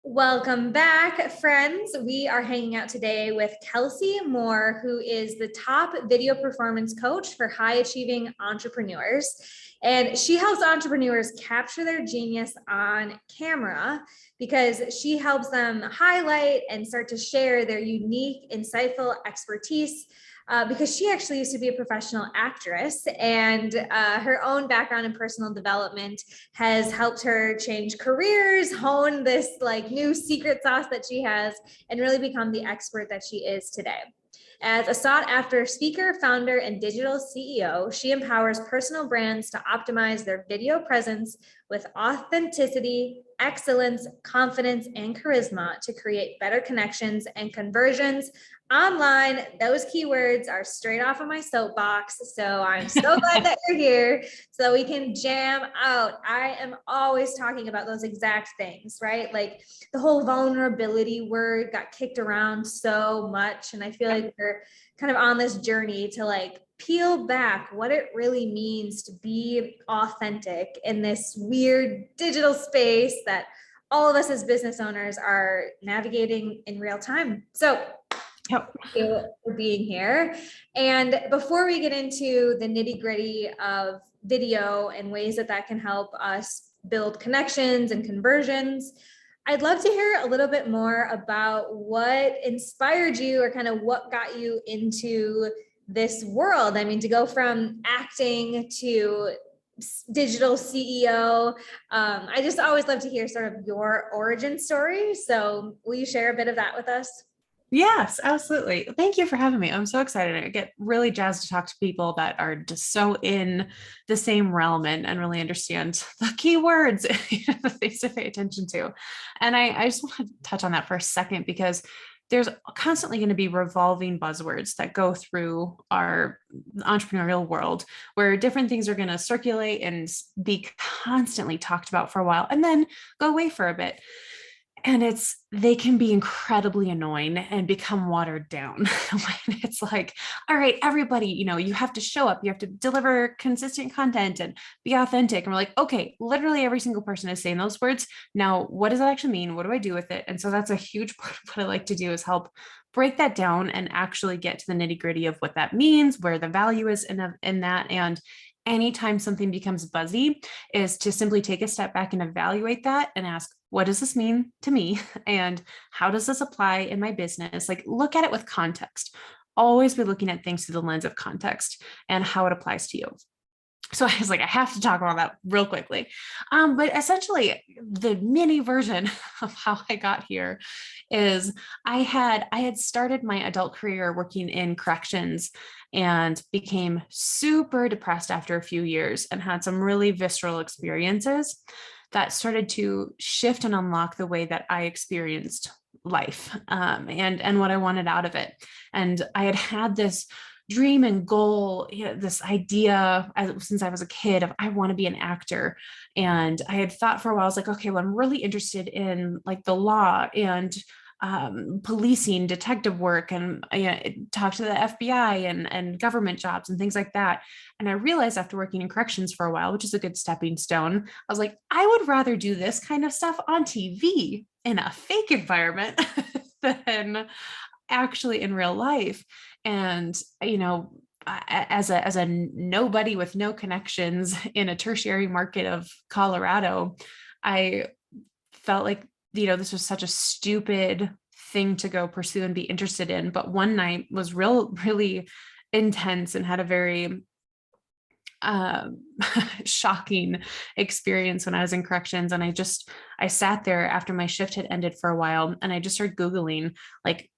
Welcome back, friends. We are hanging out today with Kellsie Moore, who is the top video performance coach for high achieving entrepreneurs. And she helps entrepreneurs capture their genius on camera because she helps them highlight and start to share their unique, insightful expertise. Because she actually used to be a professional actress, and her own background in personal development has helped her change careers, hone this like new secret sauce that she has, and really become the expert that she is today. As a sought after speaker, founder, and digital CEO, she empowers personal brands to optimize their video presence with authenticity, excellence, confidence, and charisma to create better connections and conversions online. Those keywords are straight off of my soapbox. So I'm so glad that you're here so we can jam out. I am always talking about those exact things, right? Like the whole vulnerability word got kicked around so much. And I feel like we're kind of on this journey to like peel back what it really means to be authentic in this weird digital space that all of us as business owners are navigating in real time. So thank you for being here. And before we get into the nitty gritty of video and ways that that can help us build connections and conversions, I'd love to hear a little bit more about what inspired you or kind of what got you into this world. I mean, to go from acting to digital CEO. I just always love to hear sort of your origin story. So will you share a bit of that with us? Yes, absolutely. Thank you for having me. I'm so excited. I get really jazzed to talk to people that are just so in the same realm and really understand the key words that they to pay attention to. And I just want to touch on that for a second because there's constantly going to be revolving buzzwords that go through our entrepreneurial world where different things are going to circulate and be constantly talked about for a while and then go away for a bit. And they can be incredibly annoying and become watered down when it's like, all right, everybody, you have to show up, you have to deliver consistent content and be authentic. And we're like, okay, literally every single person is saying those words. Now, what does that actually mean? What do I do with it? And so that's a huge part of what I like to do is help break that down and actually get to the nitty gritty of what that means, where the value is in that. And anytime something becomes buzzy is to simply take a step back and evaluate that and ask, what does this mean to me? And how does this apply in my business? Like look at it with context. Always be looking at things through the lens of context and how it applies to you. So I was like, I have to talk about that real quickly. But essentially the mini version of how I got here is I had started my adult career working in corrections and became super depressed after a few years and had some really visceral experiences that started to shift and unlock the way that I experienced life and what I wanted out of it. And I had this dream and goal, this idea since I was a kid of I want to be an actor. And I had thought for a while, I was like, okay, well, I'm really interested in like the law and policing, detective work, and talk to the FBI and government jobs and things like that. And I realized after working in corrections for a while, which is a good stepping stone, I was like, I would rather do this kind of stuff on TV in a fake environment than actually in real life. And, as a nobody with no connections in a tertiary market of Colorado, I felt like, this was such a stupid thing to go pursue and be interested in. But one night was really intense and had a very shocking experience when I was in corrections. And I sat there after my shift had ended for a while and I just started Googling like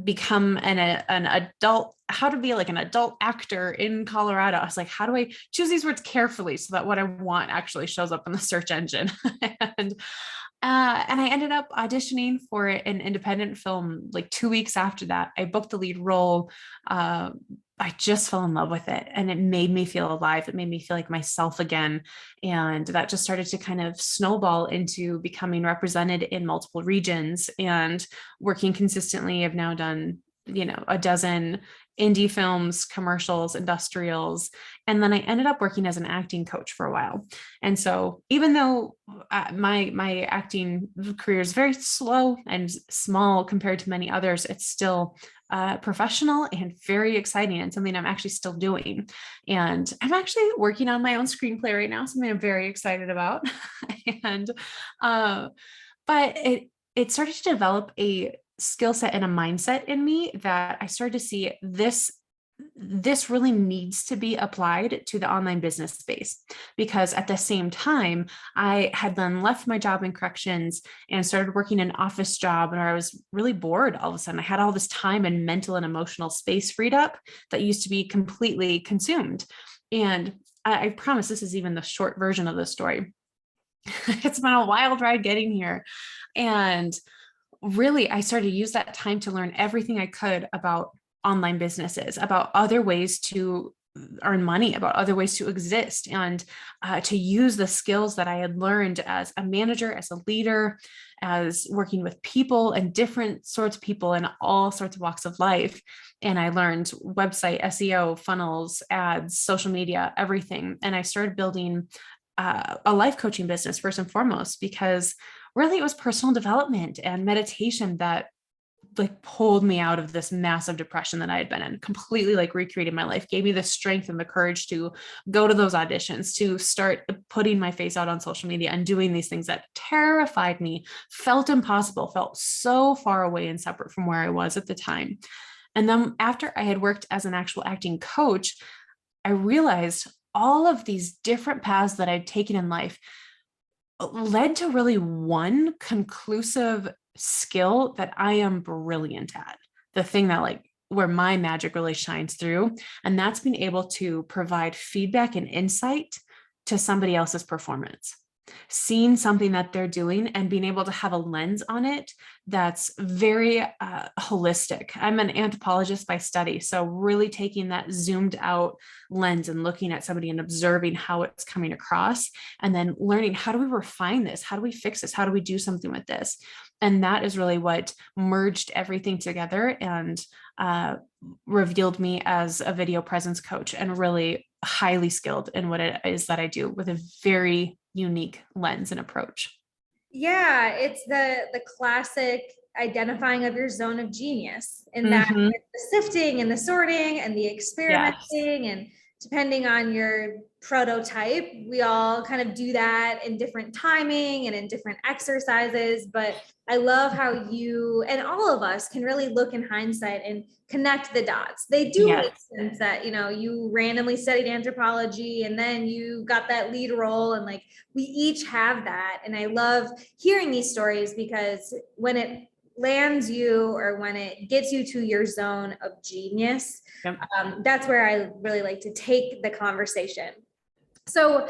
become an adult, how to be like an adult actor in Colorado. I was like, how do I choose these words carefully so that what I want actually shows up in the search engine? And I ended up auditioning for an independent film like 2 weeks after that. I booked the lead role. I just fell in love with it and it made me feel alive. It made me feel like myself again. And that just started to kind of snowball into becoming represented in multiple regions and working consistently. I've now done a dozen indie films, commercials, industrials. And then I ended up working as an acting coach for a while. And so even though my acting career is very slow and small compared to many others, it's still professional and very exciting, and something I'm actually still doing. And I'm actually working on my own screenplay right now, something I'm very excited about. and but it started to develop a skill set and a mindset in me that I started to see this really needs to be applied to the online business space, because at the same time, I had then left my job in corrections and started working an office job, and I was really bored all of a sudden. I had all this time and mental and emotional space freed up that used to be completely consumed. And I promise this is even the short version of the story. It's been a wild ride getting here. And really, I started to use that time to learn everything I could about online businesses, about other ways to earn money, about other ways to exist, and to use the skills that I had learned as a manager, as a leader, as working with people and different sorts of people in all sorts of walks of life. And I learned website, SEO, funnels, ads, social media, everything. And I started building a life coaching business first and foremost, because really it was personal development and meditation that like pulled me out of this massive depression that I had been in, completely like recreated my life, gave me the strength and the courage to go to those auditions, to start putting my face out on social media and doing these things that terrified me, felt impossible, felt so far away and separate from where I was at the time. And then after I had worked as an actual acting coach, I realized all of these different paths that I'd taken in life led to really one conclusive skill that I am brilliant at, the thing that like where my magic really shines through. And that's being able to provide feedback and insight to somebody else's performance, seeing something that they're doing and being able to have a lens on it that's very holistic. I'm an anthropologist by study, so really taking that zoomed out lens and looking at somebody and observing how it's coming across, and then learning, how do we refine this? How do we fix this? How do we do something with this? And that is really what merged everything together and revealed me as a video presence coach, and really highly skilled in what it is that I do, with a very unique lens and approach. Yeah, it's the classic identifying of your zone of genius, and that Mm-hmm. the sifting and the sorting and the Yes. experimenting, and depending on your prototype, we all kind of do that in different timing and in different exercises. But I love how you and all of us can really look in hindsight and connect the dots. They do make Yes. sense that, you randomly studied anthropology and then you got that lead role, and like we each have that. And I love hearing these stories, because when it lands you, or when it gets you to your zone of genius, Yep. that's where I really like to take the conversation. So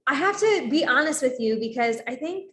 I have to be honest with you, because I think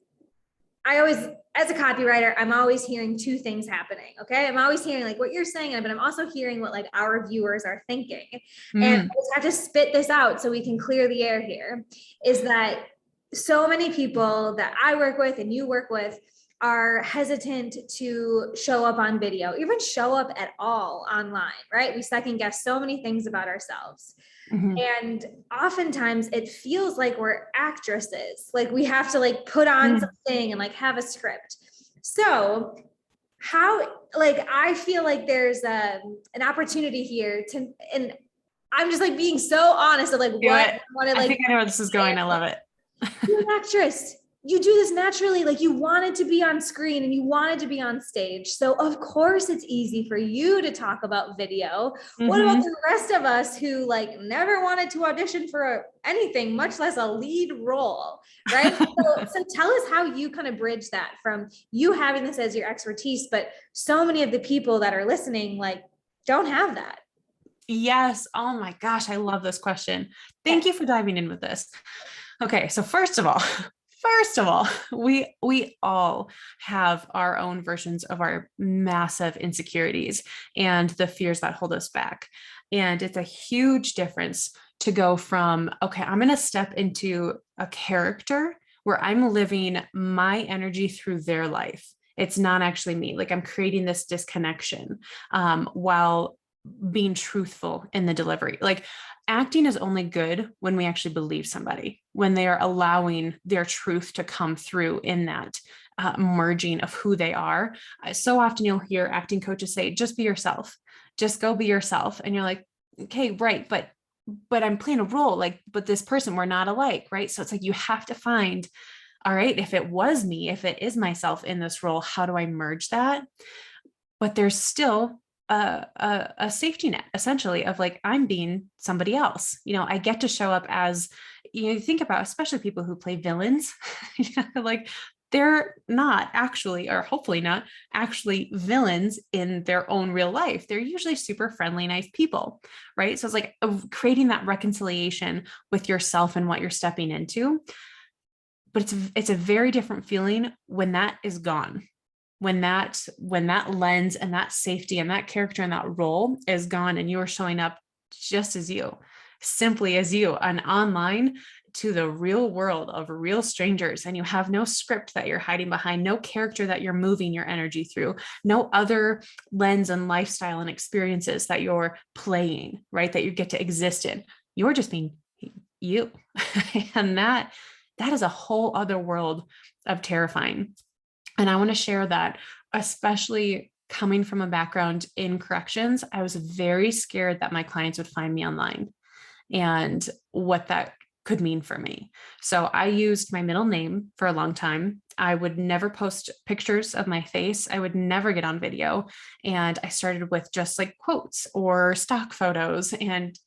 I always, as a copywriter, I'm always hearing two things happening. Okay. I'm always hearing like what you're saying, but I'm also hearing what like our viewers are thinking. And I just have to spit this out so we can clear the air here, is that so many people that I work with and you work with are hesitant to show up on video, even show up at all online, right? We second guess so many things about ourselves. Mm-hmm. And oftentimes it feels like we're actresses, like we have to like put on something and like have a script. So how, like, I feel like there's an opportunity here to, and I'm just like being so honest of like what I think I know where this is going. I love it. you're an actress. You do this naturally. Like you wanted to be on screen and you wanted to be on stage. So of course it's easy for you to talk about video. What about the rest of us who like never wanted to audition for anything, much less a lead role, right? So tell us how you kind of bridge that from you having this as your expertise, but so many of the people that are listening like don't have that. Yes. Oh my gosh. I love this question. Thank you for diving in with this. Okay. So first of all, we all have our own versions of our massive insecurities and the fears that hold us back. And it's a huge difference to go from, okay, I'm going to step into a character where I'm living my energy through their life It's not actually me. Like I'm creating this disconnection while being truthful in the delivery. Like acting is only good when we actually believe somebody, when they are allowing their truth to come through in that merging of who they are. So often you'll hear acting coaches say, just be yourself, just go be yourself. And you're like, okay, right. But I'm playing a role, like, but this person, we're not alike, right? So it's like, you have to find, all right, if it was me, if it is myself in this role, how do I merge that? But there's still a safety net essentially of like, I'm being somebody else. I get to show up as, you think about, especially people who play villains, like they're not actually, or hopefully not actually villains in their own real life. They're usually super friendly, nice people, right? So it's like creating that reconciliation with yourself and what you're stepping into. But it's a very different feeling when that is gone, when that lens and that safety and that character and that role is gone, and you are showing up just as you, simply as you, and online to the real world of real strangers. And you have no script that you're hiding behind, no character that you're moving your energy through, no other lens and lifestyle and experiences that you're playing, right? That you get to exist in. You're just being you. And that is a whole other world of terrifying. And I want to share that, especially coming from a background in corrections, I was very scared that my clients would find me online and what that could mean for me. So I used my middle name for a long time. I would never post pictures of my face. I would never get on video. And I started with just like quotes or stock photos and,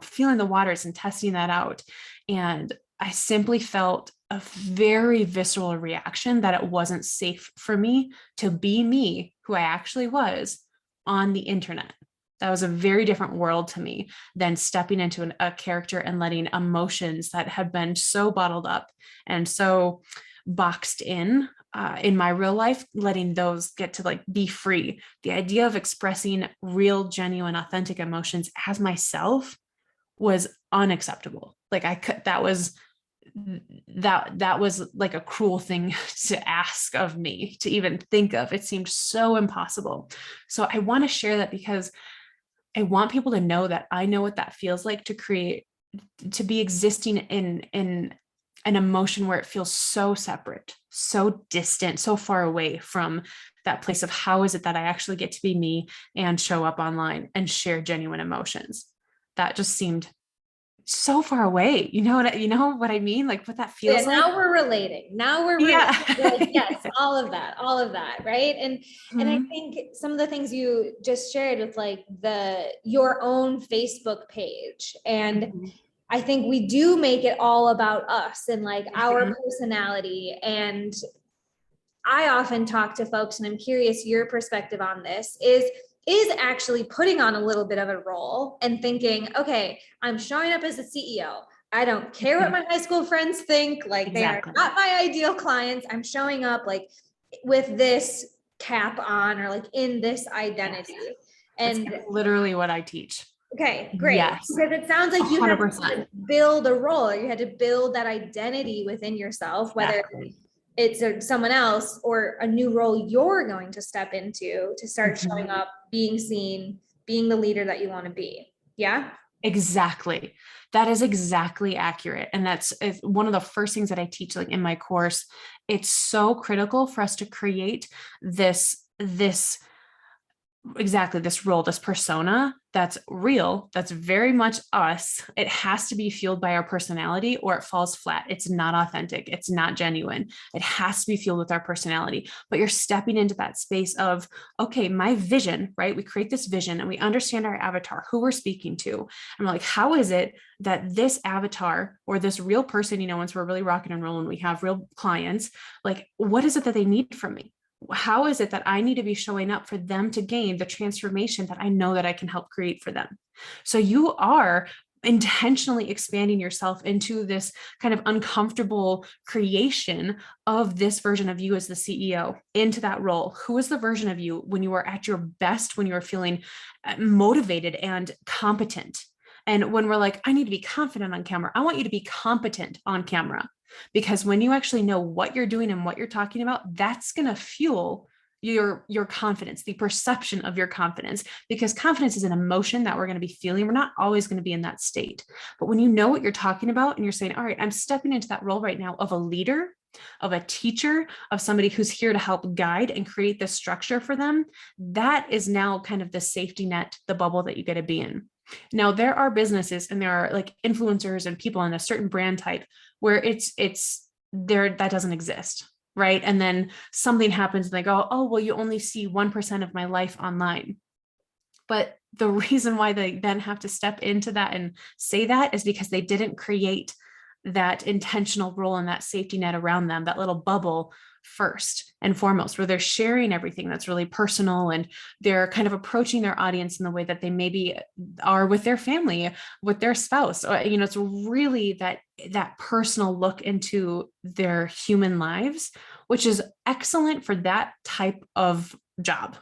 feeling the waters and testing that out. And I simply felt a very visceral reaction that it wasn't safe for me to be me, who I actually was, on the internet. That was a very different world to me than stepping into a character and letting emotions that had been so bottled up and so boxed in my real life, letting those get to like be free. The idea of expressing real, genuine, authentic emotions as myself was unacceptable. Like that was like a cruel thing to ask of me to even think of. It seemed so impossible. So I want to share that because I want people to know that I know what that feels like to be existing in an emotion where it feels so separate, so distant, so far away from that place of how is it that I actually get to be me and show up online and share genuine emotions. That just seemed so far away. You know what I mean? Like what that feels like. Now we're relating. Now we're like, yes, all of that. Right. And I think some of the things you just shared with like your own Facebook page, and I think we do make it all about us and like our personality. And I often talk to folks, and I'm curious your perspective on this is actually putting on a little bit of a role and thinking, okay, I'm showing up as a CEO. I don't care what my high school friends think. Like they are not my ideal clients. I'm showing up like with this cap on or like in this identity. Yes. And that's literally what I teach. Okay, great. Yes. Because it sounds like you 100%. Had to build a role. You had to build that identity within yourself, whether it's someone else or a new role you're going to step into to start showing up, being seen, being the leader that you want to be. Yeah. Exactly. That is exactly accurate. And that's one of the first things that I teach like in my course. It's so critical for us to create this role, this persona that's real, that's very much us. It has to be fueled by our personality or it falls flat. It's not authentic. It's not genuine. It has to be fueled with our personality, but you're stepping into that space of, okay, my vision, right? We create this vision and we understand our avatar, who we're speaking to. And we're like, how is it that this avatar or this real person, once we're really rocking and rolling, we have real clients, like, what is it that they need from me? How is it that I need to be showing up for them to gain the transformation that I know that I can help create for them? So you are intentionally expanding yourself into this kind of uncomfortable creation of this version of you as the CEO into that role. Who is the version of you when you are at your best, when you are feeling motivated and competent? And when we're like, I need to be confident on camera, I want you to be competent on camera. because when you actually know what you're doing and what you're talking about, that's going to fuel your confidence, the perception of your confidence, because confidence is an emotion that we're going to be feeling. We're not always going to be in that state. But when you know what you're talking about and you're saying, all right, I'm stepping into that role right now of a leader, of a teacher, of somebody who's here to help guide and create the structure for them, that is now kind of the safety net, the bubble that you get to be in. Now, there are businesses and there are like influencers and people in a certain brand type where it's there, that doesn't exist. Right. And then something happens and they go, oh, well, you only see 1% of my life online. But the reason why they then have to step into that and say that is because they didn't create that intentional role and that safety net around them, that little bubble first and foremost, where they're sharing everything that's really personal and they're kind of approaching their audience in the way that they maybe are with their family, with their spouse. It's really that personal look into their human lives, which is excellent for that type of job,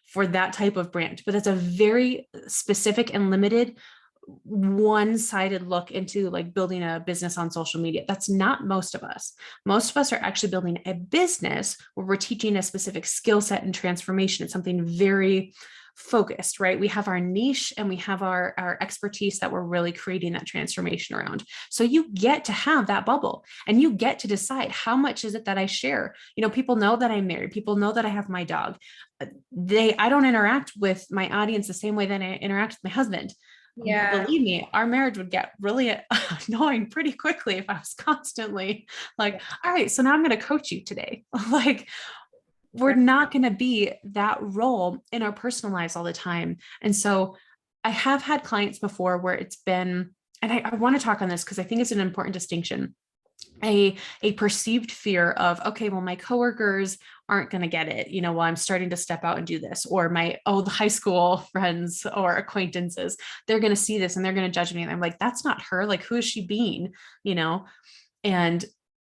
for that type of brand. But that's a very specific and limited one-sided look into like building a business on social media. That's not most of us. Most of us are actually building a business where we're teaching a specific skill set and transformation. It's something very focused, right? We have our niche and we have our expertise that we're really creating that transformation around. So you get to have that bubble and you get to decide how much is it that I share. People know that I'm married. People know that I have my dog. I don't interact with my audience the same way that I interact with my husband. Yeah. Believe me, our marriage would get really annoying pretty quickly if I was constantly like, all right, so now I'm going to coach you today. Like, we're not going to be that role in our personal lives all the time. And so I have had clients before where it's been, and I want to talk on this because I think it's an important distinction. A perceived fear of, okay, well, my coworkers aren't going to get it, while I'm starting to step out and do this, or the high school friends or acquaintances, they're going to see this and they're going to judge me. And I'm like, that's not her. Like, who is she being, and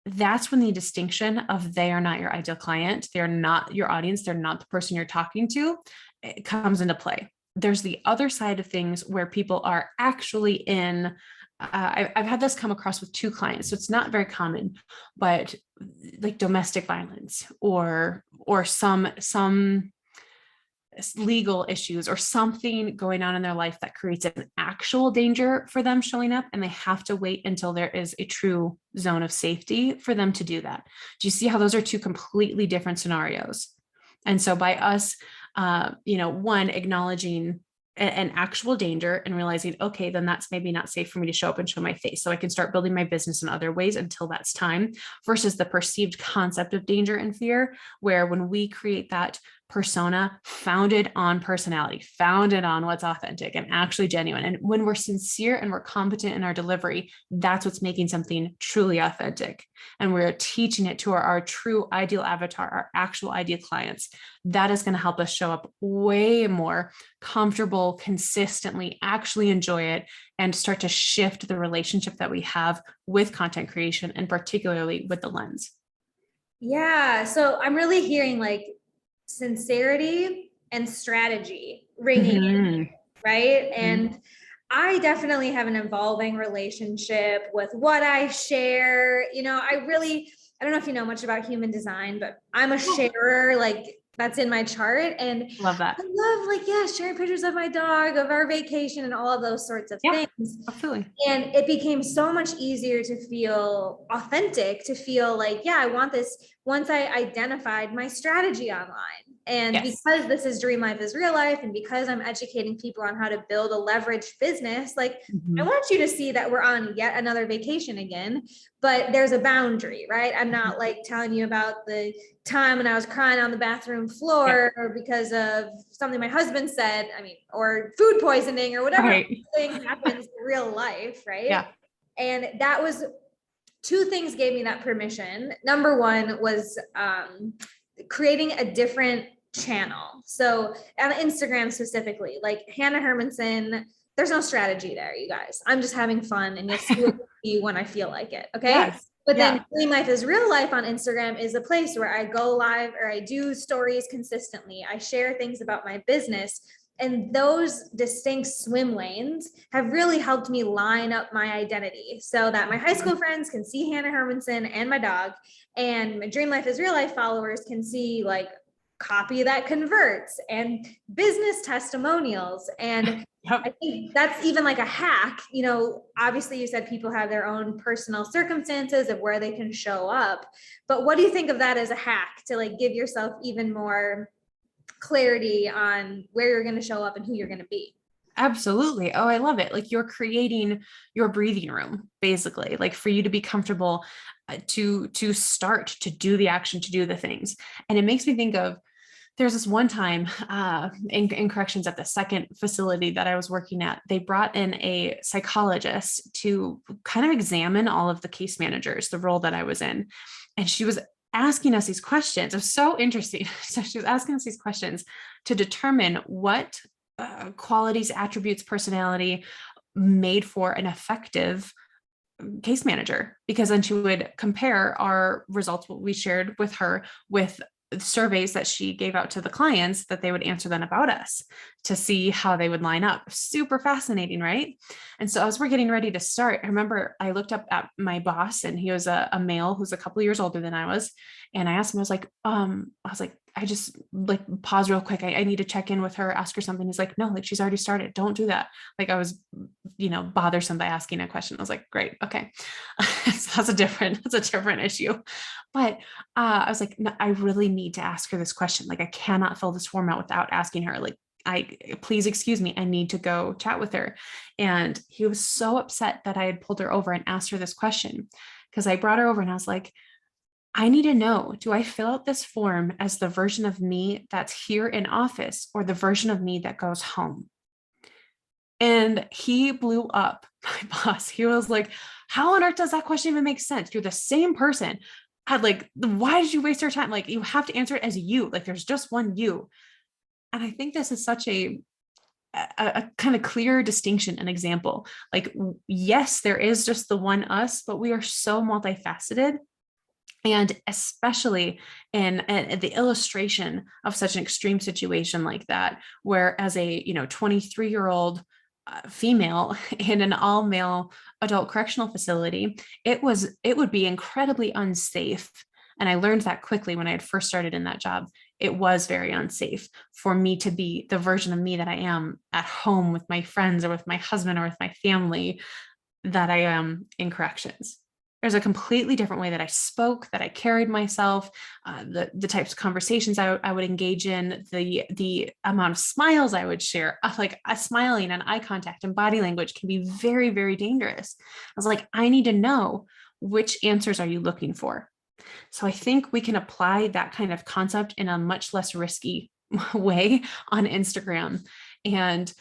that's when the distinction of they are not your ideal client. They're not your audience. They're not the person you're talking to. It comes into play. There's the other side of things where people are actually in I've had this come across with 2 clients, so it's not very common, but like domestic violence or some legal issues or something going on in their life that creates an actual danger for them showing up, and they have to wait until there is a true zone of safety for them to do that. Do you see how those are 2 completely different scenarios? And so by us, one, acknowledging an actual danger and realizing, okay, then that's maybe not safe for me to show up and show my face. So I can start building my business in other ways until that's time, versus the perceived concept of danger and fear, where when we create that persona founded on personality, founded on what's authentic and actually genuine. And when we're sincere and we're competent in our delivery, that's what's making something truly authentic. And we're teaching it to our true ideal avatar, our actual ideal clients. That is going to help us show up way more comfortable, consistently, actually enjoy it, and start to shift the relationship that we have with content creation, and particularly with the lens. Yeah. So I'm really hearing like sincerity and strategy ringing in, right? And I definitely have an evolving relationship with what I share. I don't know if you know much about human design, but I'm a sharer, like that's in my chart. And love that. I love sharing pictures of my dog, of our vacation and all of those sorts of things. Absolutely. And it became so much easier to feel authentic, to feel like, I want this once I identified my strategy online. And because this is Dream Life is Real Life, and because I'm educating people on how to build a leveraged business, like I want you to see that we're on yet another vacation again, but there's a boundary, right? I'm not like telling you about the time when I was crying on the bathroom floor or because of something my husband said, or food poisoning or whatever thing happens in real life, right? Yeah. And that was 2 things gave me that permission. Number 1 was creating a different channel. So on Instagram specifically, like Hanna Hermanson, there's no strategy there, you guys. I'm just having fun, and you'll see when I feel like it. Okay. Yes. But then Dream Life is Real Life on Instagram is a place where I go live or I do stories consistently. I share things about my business, And those distinct swim lanes have really helped me line up my identity so that my high school friends can see Hanna Hermanson and my dog, and my Dream Life is Real Life followers can see like copy that converts and business testimonials. And Yep. I think that's even like a hack. You know, obviously you said people have their own personal circumstances of where they can show up, but what do you think of that as a hack to like give yourself even more clarity on where you're going to show up and who you're going to be? Absolutely. Oh, I love it. Like you're creating your breathing room, basically, like for you to be comfortable to start to do the action, to do the things. And it makes me think of, there's this one time in corrections at the second facility that I was working at, they brought in a psychologist to kind of examine all of the case managers, the role that I was in. And she was asking us these questions. It was so interesting. So she was asking us these questions to determine what qualities, attributes, personality made for an effective case manager, because then she would compare our results, what we shared with her, with surveys that she gave out to the clients that they would answer then about us to see how they would line up. Super fascinating, right? And so as we're getting ready to start, I remember I looked up at my boss, and he was a male who's a couple of years older than I was. And I asked him, I was like, I just like pause real quick. I need to check in with her, ask her something. He's like, no, like she's already started. Don't do that. Like I was, bothersome by asking a question. I was like, great. Okay. So that's a different issue. But I was like, no, I really need to ask her this question. Like I cannot fill this form out without asking her. Like, please excuse me, I need to go chat with her. And he was so upset that I had pulled her over and asked her this question, because I brought her over and I was like, I need to know, do I fill out this form as the version of me that's here in office or the version of me that goes home? And he blew up, my boss. He was like, how on earth does that question even make sense? You're the same person. Why did you waste your time? Like, you have to answer it as you, like there's just one you. And I think this is such a kind of clear distinction and example. Like, yes, there is just the one us, but we are so multifaceted. And especially in the illustration of such an extreme situation like that, where as a 23-year-old female in an all male adult correctional facility, it would be incredibly unsafe. And I learned that quickly when I had first started in that job. It was very unsafe for me to be the version of me that I am at home with my friends or with my husband or with my family that I am in corrections. There's a completely different way that I spoke, that I carried myself, the types of conversations I would engage in, the amount of smiles I would share. Like smiling and eye contact and body language can be very, very dangerous. I was like, I need to know, which answers are you looking for? So I think we can apply that kind of concept in a much less risky way on Instagram. And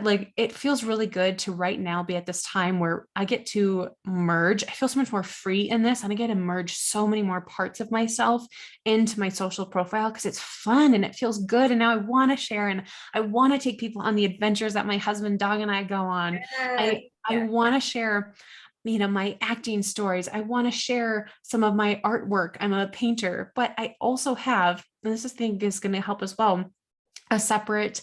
like it feels really good to right now be at this time where I get to merge. I feel so much more free in this, and I get to merge so many more parts of myself into my social profile because it's fun and it feels good. And now I want to share, and I want to take people on the adventures that my husband, dog, and I go on. I want to share my acting stories. I want to share some of my artwork. I'm a painter, but I also have, and this thing is going to help as well, a separate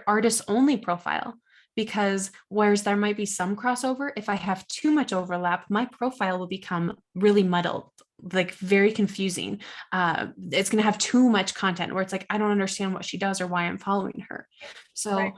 artist only profile, because whereas there might be some crossover, if I have too much overlap, my profile will become really muddled, like very confusing. It's going to have too much content where it's like, I don't understand what she does or why I'm following her. So right.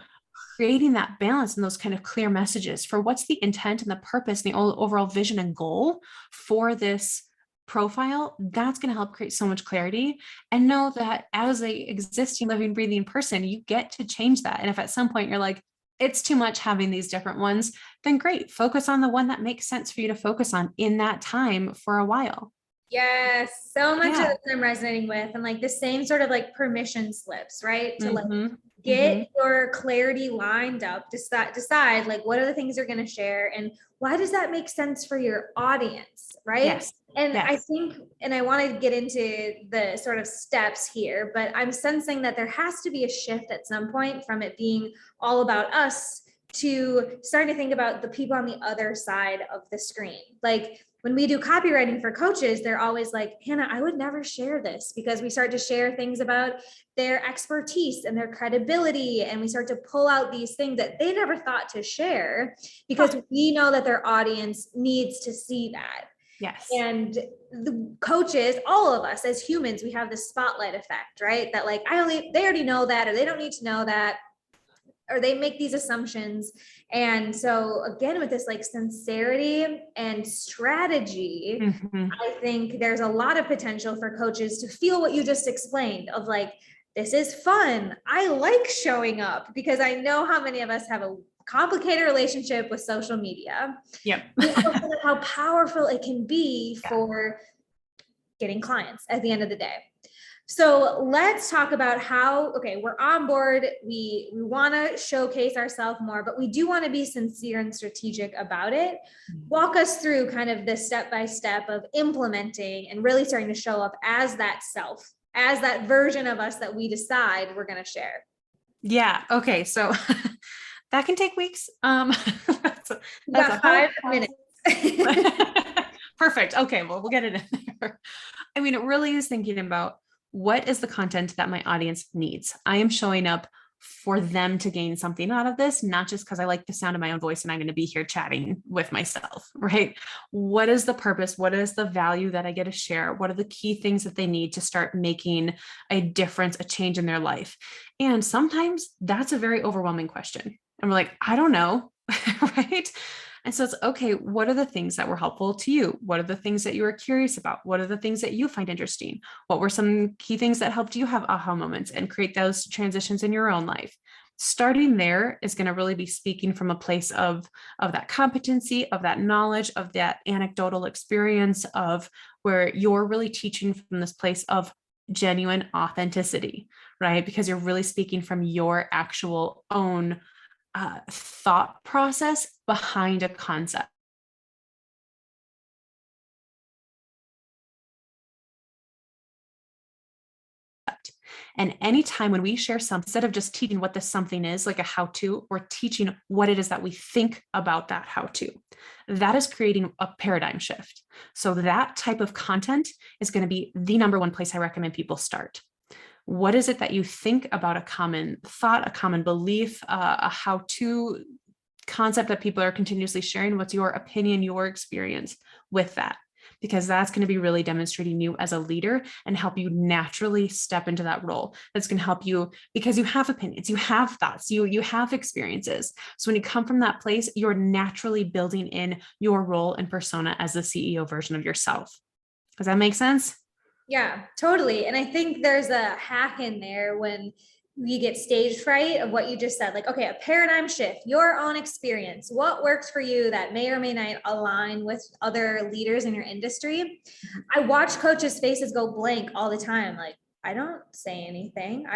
Creating that balance and those kind of clear messages for what's the intent and the purpose and the overall vision and goal for this profile, that's going to help create so much clarity. And know that as a existing, living, breathing person, you get to change that. And if at some point you're like, it's too much having these different ones, then great, focus on the one that makes sense for you to focus on in that time for a while. Yes, so much of this I'm resonating with, and like the same sort of like permission slips, right? To like get your clarity lined up, decide like what are the things you're going to share and why does that make sense for your audience, right? Yes. And I think, and I want to get into the sort of steps here, but I'm sensing that there has to be a shift at some point from it being all about us to starting to think about the people on the other side of the screen. Like when we do copywriting for coaches, they're always like, Hannah, I would never share this, because we start to share things about their expertise and their credibility. And we start to pull out these things that they never thought to share, because we know that their audience needs to see that. Yes. And the coaches, all of us as humans, we have this spotlight effect, right? That like, they already know that, or they don't need to know that, or they make these assumptions. And so again, with this like sincerity and strategy, I think there's a lot of potential for coaches to feel what you just explained of like, this is fun. I like showing up, because I know how many of us have a complicated relationship with social media. Yep. How powerful it can be for getting clients at the end of the day. So let's talk about how, okay, we're on board. We want to showcase ourselves more, but we do want to be sincere and strategic about it. Walk us through kind of the step-by-step of implementing and really starting to show up as that self, as that version of us that we decide we're going to share. Yeah. Okay. So that can take weeks. That's got 5 minutes. Perfect. Okay. Well, we'll get it in there. I mean, it really is thinking about, what is the content that my audience needs? I am showing up for them to gain something out of this, not just because I like the sound of my own voice and I'm going to be here chatting with myself, right? What is the purpose? What is the value that I get to share? What are the key things that they need to start making a difference, a change in their life? And sometimes that's a very overwhelming question. And we're like, I don't know, right? And so it's okay. What are the things that were helpful to you? What are the things that you were curious about? What are the things that you find interesting? What were some key things that helped you have aha moments and create those transitions in your own life? Starting there is going to really be speaking from a place of that competency, of that knowledge, of that anecdotal experience, of where you're really teaching from this place of genuine authenticity, right? Because you're really speaking from your actual own thought process behind a concept. And anytime when we share something, instead of just teaching what this something is, like a how-to, we're teaching what it is that we think about that how-to. That is creating a paradigm shift. So that type of content is going to be the number one place I recommend people start. What is it that you think about a common thought, a common belief, a how-to concept that people are continuously sharing? What's your opinion, your experience with that? Because that's going to be really demonstrating you as a leader and help you naturally step into that role. That's going to help you because you have opinions, you have thoughts, you have experiences. So when you come from that place, you're naturally building in your role and persona as the CEO version of yourself. Does that make sense? Yeah, totally. And I think there's a hack in there when we get stage fright of what you just said, like, okay, a paradigm shift, your own experience, what works for you that may or may not align with other leaders in your industry. I watch coaches' faces go blank all the time. Like, I don't say anything.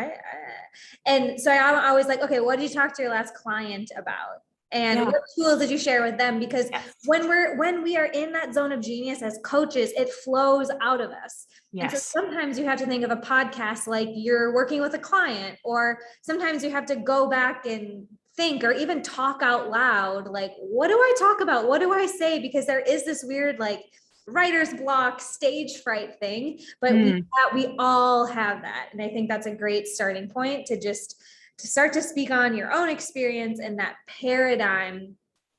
And so I'm always like, okay, what did you talk to your last client about? And what tools did you share with them? Because when we are in that zone of genius as coaches, it flows out of us. Yes. And so sometimes you have to think of a podcast like you're working with a client, or sometimes you have to go back and think or even talk out loud. Like, what do I talk about? What do I say? Because there is this weird, like, writer's block, stage fright thing, but we all have that. And I think that's a great starting point to start to speak on your own experience and that paradigm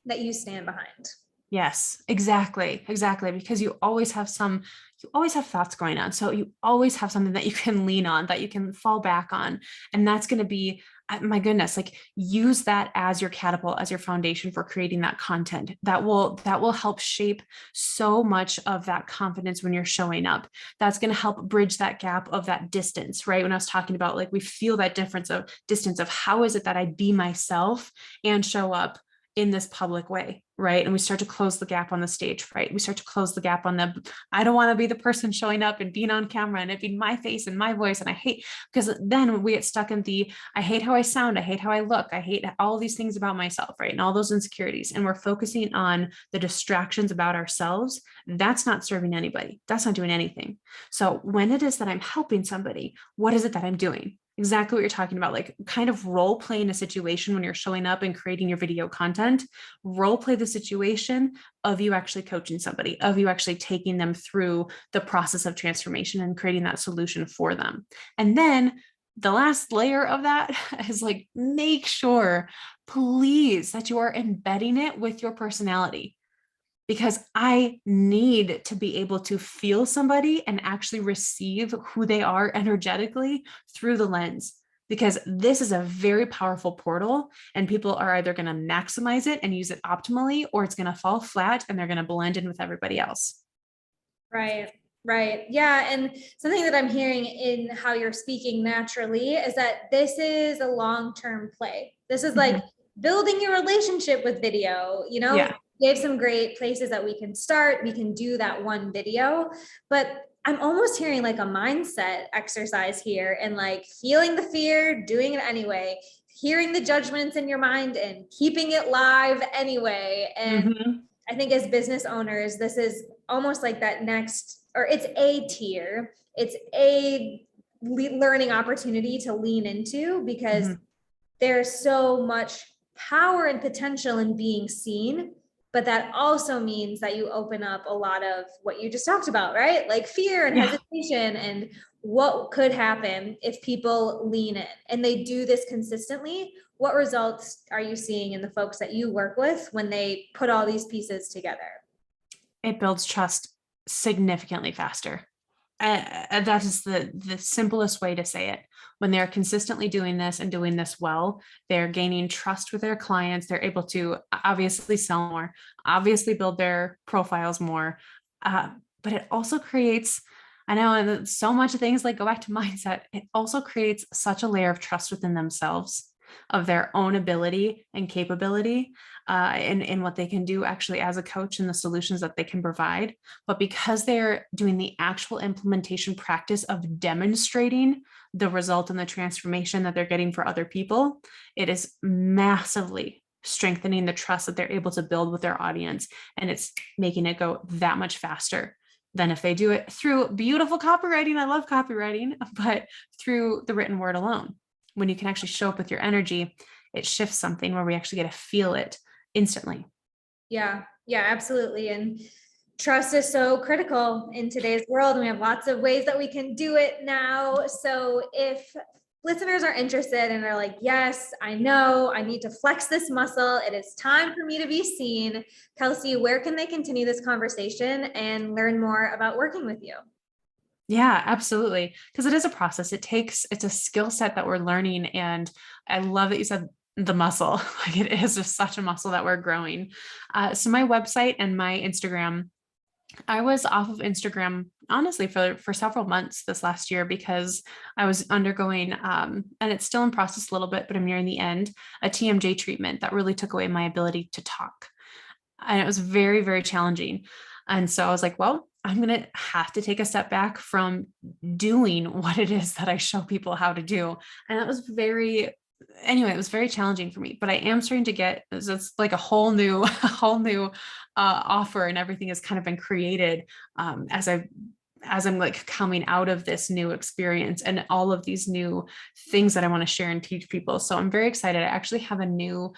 that you stand behind. Yes, exactly. Because you always have thoughts going on. So you always have something that you can lean on, that you can fall back on. And that's going to be, my goodness, like, use that as your catapult, as your foundation for creating that content that will help shape so much of that confidence when you're showing up. That's going to help bridge that gap of that distance, right? When I was talking about, like, we feel that difference of distance of how is it that I be myself and show up in this public way, right? And we start to close the gap on the stage, right? We start to close the gap on I don't want to be the person showing up and being on camera and it being my face and my voice. And I hate, because then we get stuck in I hate how I sound. I hate how I look. I hate all these things about myself, right? And all those insecurities. And we're focusing on the distractions about ourselves. That's not serving anybody. That's not doing anything. So when it is that I'm helping somebody, what is it that I'm doing? exactly what you're talking about, like kind of role playing a situation when you're showing up and creating your video content. Role play the situation of you actually coaching somebody, of you actually taking them through the process of transformation and creating that solution for them. And then the last layer of that is like, make sure, please, that you are embedding it with your personality, because I need to be able to feel somebody and actually receive who they are energetically through the lens, because this is a very powerful portal and people are either going to maximize it and use it optimally, or it's going to fall flat and they're going to blend in with everybody else. Right. Right. Yeah. And something that I'm hearing in how you're speaking naturally is that this is a long-term play. This is like building your relationship with video, Yeah. we have some great places that we can start. We can do that one video, but I'm almost hearing like a mindset exercise here, and like feeling the fear, doing it anyway, hearing the judgments in your mind and keeping it live anyway. And I think as business owners, this is almost like that next, or it's a tier, it's a learning opportunity to lean into, because there's so much power and potential in being seen. But that also means that you open up a lot of what you just talked about, right? Like fear and hesitation and what could happen if people lean in and they do this consistently. What results are you seeing in the folks that you work with when they put all these pieces together? It builds trust significantly faster. That is the simplest way to say it. When they're consistently doing this and doing this well, they're gaining trust with their clients. They're able to obviously sell more, obviously build their profiles more. But it also creates, I know so much of things like go back to mindset. It also creates such a layer of trust within themselves, of their own ability and capability, in what they can do actually as a coach and the solutions that they can provide. But because they're doing the actual implementation practice of demonstrating the result and the transformation that they're getting for other people, it is massively strengthening the trust that they're able to build with their audience. And it's making it go that much faster than if they do it through beautiful copywriting. I love copywriting, but through the written word alone. When you can actually show up with your energy, it shifts something where we actually get to feel it instantly. Yeah, absolutely. And trust is so critical in today's world. We have lots of ways that we can do it now. So if listeners are interested and are like, yes, I know I need to flex this muscle, it is time for me to be seen. Kellsie, where can they continue this conversation and learn more about working with you? Yeah, absolutely. Because it is a process. It's a skill set that we're learning. And I love that you said the muscle. Like it is just such a muscle that we're growing. So my website and my Instagram, I was off of Instagram, honestly, for several months this last year, because I was undergoing, and it's still in process a little bit, but I'm nearing the end, a TMJ treatment that really took away my ability to talk. And it was very, very challenging. And so I was like, well, I'm going to have to take a step back from doing what it is that I show people how to do. And that was it was very challenging for me, but I am starting to get, it's like a whole new offer, and everything has kind of been created as I'm like coming out of this new experience and all of these new things that I want to share and teach people. So I'm very excited. I actually have a new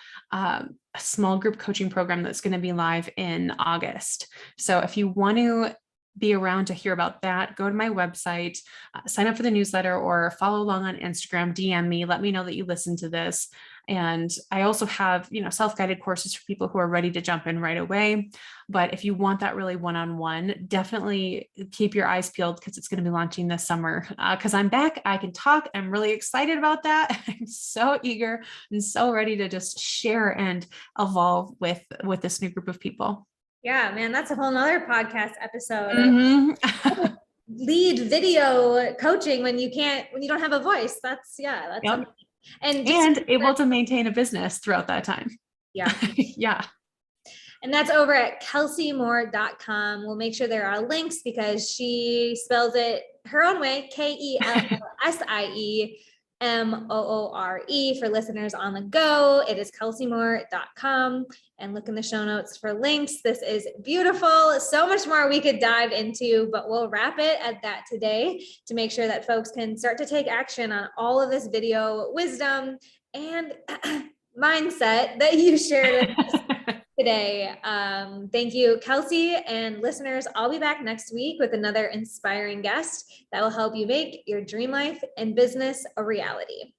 small group coaching program that's going to be live in August. So if you want to be around to hear about that, go to my website, sign up for the newsletter, or follow along on Instagram, DM me, let me know that you listen to this. And I also have, self-guided courses for people who are ready to jump in right away. But if you want that really one-on-one, definitely keep your eyes peeled, because it's going to be launching this summer. Because I'm back, I can talk. I'm really excited about that. I'm so eager and so ready to just share and evolve with this new group of people. Yeah, man, that's a whole nother podcast episode. Lead video coaching when you don't have a voice. That's yep. Amazing. And able to maintain a business throughout that time. Yeah. Yeah. And that's over at KelsieMoore.com. We'll make sure there are links, because she spells it her own way, Kelsie. Moore for listeners on the go. It is KelsieMoore.com, and look in the show notes for links. This is beautiful. So much more we could dive into, but we'll wrap it at that today to make sure that folks can start to take action on all of this video wisdom and mindset that you shared with us today. Thank you, Kellsie, and listeners. I'll be back next week with another inspiring guest that will help you make your dream life and business a reality.